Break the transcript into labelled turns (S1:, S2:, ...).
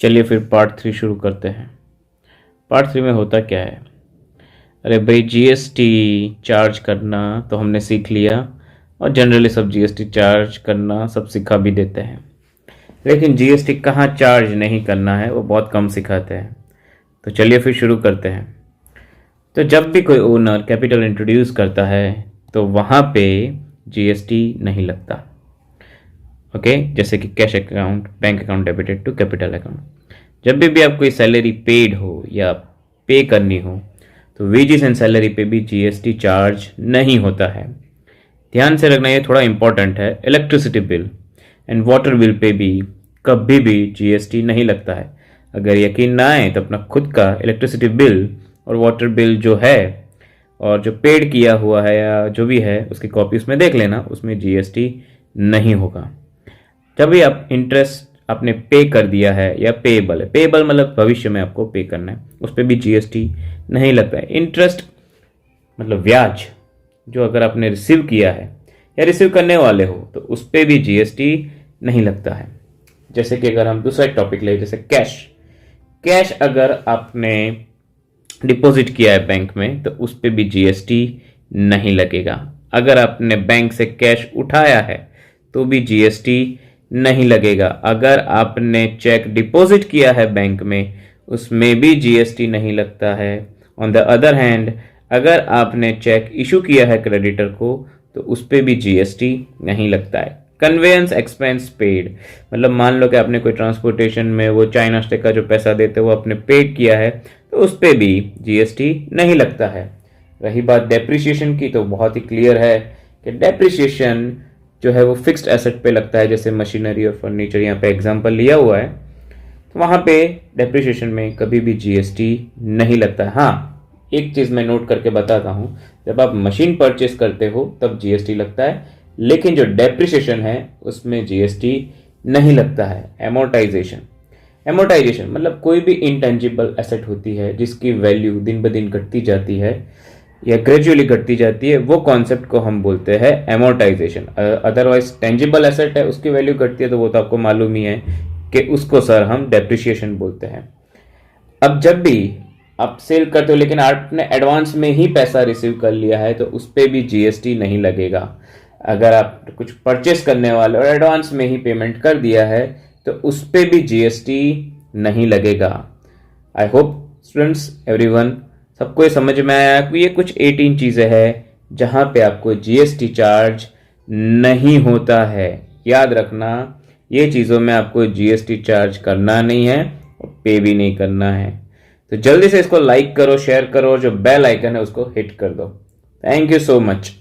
S1: चलिए फिर पार्ट 3 शुरू करते हैं। पार्ट 3 में होता क्या है? अरे भाई, जीएसटी चार्ज करना तो हमने सीख लिया और जनरली सब जीएसटी चार्ज करना सब सिखा भी देते हैं, लेकिन जीएसटी कहाँ चार्ज नहीं करना है वो बहुत कम सिखाते हैं। तो चलिए फिर शुरू करते हैं। तो जब भी कोई ओनर कैपिटल इंट्रोड्यूस करता है तो वहाँ पे जीएसटी नहीं लगता। ओके, जैसे कि cash account, bank account debited to capital account. जब भी आप कोई सैलरी पेड हो या पे करनी हो तो वेजेस एंड सैलरी पे भी जीएसटी चार्ज नहीं होता है। ध्यान से रखना, ये थोड़ा इंपॉर्टेंट है। Electricity bill and water bill pay भी कभी भी जीएसटी नहीं लगता है। अगर यकीन ना आए तो अपना खुद का इलेक्ट्रिसिटी बिल और वाटर बिल जो है और जो पेड किया हुआ है या जो भी है उसकी कॉपी उसमें देख लेना, उसमें जीएसटी नहीं होगा। जब भी आप इंटरेस्ट आपने पे कर दिया है या पेएबल है, पेएबल मतलब भविष्य में आपको पे करना है, उस पर भी जीएसटी नहीं लगता है। इंटरेस्ट मतलब ब्याज जो अगर आपने रिसीव किया है या रिसीव करने वाले हो तो उस पर भी जीएसटी नहीं लगता है। जैसे कि अगर हम दूसरा टॉपिक ले, जैसे कैश अगर आपने डिपॉजिट किया है बैंक में तो उस पर भी जीएसटी नहीं लगेगा। अगर आपने बैंक से कैश उठाया है तो भी जीएसटी नहीं लगेगा। अगर आपने चेक डिपॉजिट किया है बैंक में उसमें भी जीएसटी नहीं लगता है। ऑन द अदर हैंड, अगर आपने चेक इशू किया है क्रेडिटर को तो उस पर भी जीएसटी नहीं लगता है। कन्वेयंस एक्सपेंस पेड मतलब मान लो कि आपने कोई ट्रांसपोर्टेशन में वो चाइना स्टे का जो पैसा देते वो आपने पेड किया है तो उस पर भी जीएसटी नहीं लगता है। रही बात डेप्रिसिएशन की तो बहुत ही क्लियर है कि डेप्रिसिएशन जो है वो फिक्स्ड एसेट पे लगता है, जैसे मशीनरी और फर्नीचर यहाँ पे एग्जांपल लिया हुआ है। तो वहाँ पे डेप्रिसिएशन में कभी भी जीएसटी नहीं लगता है। हाँ, एक चीज़ मैं नोट करके बताता हूँ, जब आप मशीन परचेस करते हो तब जीएसटी लगता है, लेकिन जो डेप्रिसिएशन है उसमें जीएसटी नहीं लगता है। एमोर्टाइजेशन मतलब कोई भी इंटेंजिबल एसेट होती है जिसकी वैल्यू दिन ब दिन घटती जाती है या ग्रेजुअली घटती जाती है, वो कॉन्सेप्ट को हम बोलते हैं एमोर्टाइजेशन। अदरवाइज टेंजिबल एसेट है उसकी वैल्यू घटती है तो वो तो आपको मालूम ही है कि उसको सर हम डेप्रिसिएशन बोलते हैं। अब जब भी आप सेल करते हो लेकिन आपने एडवांस में ही पैसा रिसीव कर लिया है तो उस पर भी जीएसटी नहीं लगेगा। अगर आप कुछ परचेस करने वाले और एडवांस में ही पेमेंट कर दिया है तो उस पर भी जीएसटी नहीं लगेगा। आई होप स्टूडेंट्स एवरीवन सबको ये समझ में आया कि ये कुछ 18 चीज़ें हैं जहाँ पे आपको जीएसटी चार्ज नहीं होता है। याद रखना, ये चीज़ों में आपको जीएसटी चार्ज करना नहीं है और पे भी नहीं करना है। तो जल्दी से इसको लाइक करो, शेयर करो और जो बेल आइकन है उसको हिट कर दो। Thank you so much.